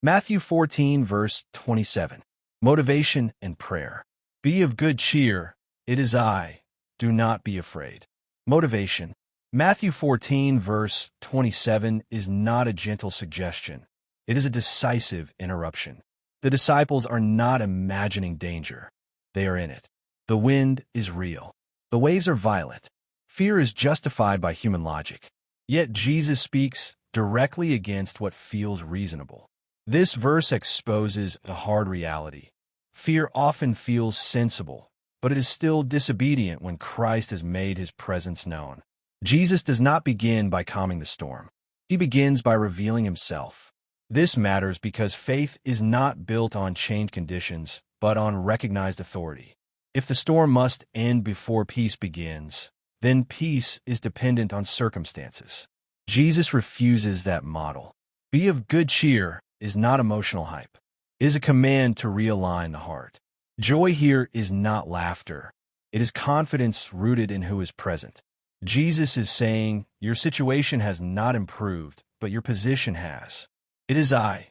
Matthew 14, verse 27. Motivation and prayer. Be of good cheer. It is I. Do not be afraid. Motivation. Matthew 14, verse 27 is not a gentle suggestion. It is a decisive interruption. The disciples are not imagining danger. They are in it. The wind is real. The waves are violent. Fear is justified by human logic. Yet Jesus speaks directly against what feels reasonable. This verse exposes a hard reality. Fear often feels sensible, but it is still disobedient when Christ has made his presence known. Jesus does not begin by calming the storm. He begins by revealing himself. This matters because faith is not built on changed conditions, but on recognized authority. If the storm must end before peace begins, then peace is dependent on circumstances. Jesus refuses that model. Be of good cheer is not emotional hype. It is a command to realign the heart. Joy here is not laughter. It is confidence rooted in who is present. Jesus is saying, your situation has not improved, but your position has. It is I,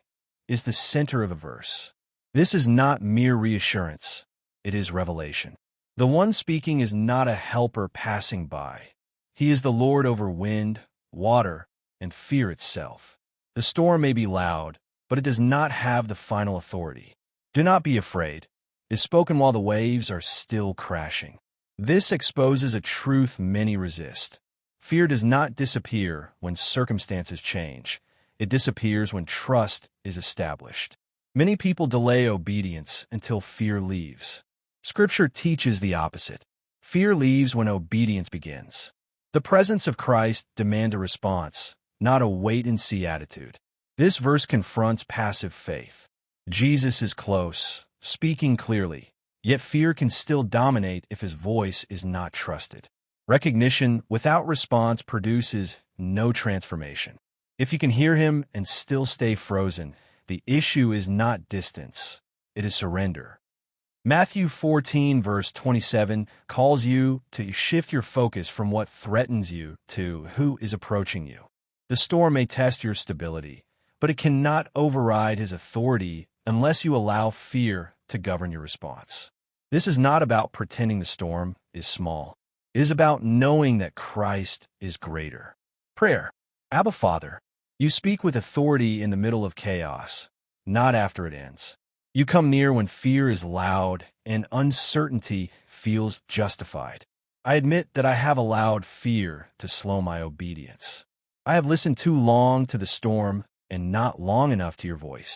is the center of a verse. This is not mere reassurance. It is revelation. The one speaking is not a helper passing by. He is the Lord over wind, water, and fear itself. The storm may be loud, but it does not have the final authority. Do not be afraid is spoken while the waves are still crashing. This exposes a truth many resist. Fear does not disappear when circumstances change. It disappears when trust is established. Many people delay obedience until fear leaves. Scripture teaches the opposite. Fear leaves when obedience begins. The presence of Christ demands a response, not a wait-and-see attitude. This verse confronts passive faith. Jesus is close, speaking clearly, yet fear can still dominate if his voice is not trusted. Recognition without response produces no transformation. If you can hear him and still stay frozen, the issue is not distance, it is surrender. Matthew 14, verse 27 calls you to shift your focus from what threatens you to who is approaching you. The storm may test your stability, but it cannot override his authority unless you allow fear to govern your response. This is not about pretending the storm is small. It is about knowing that Christ is greater. Prayer. Abba Father, you speak with authority in the middle of chaos, not after it ends. You come near when fear is loud and uncertainty feels justified. I admit that I have allowed fear to slow my obedience. I have listened too long to the storm and not long enough to your voice.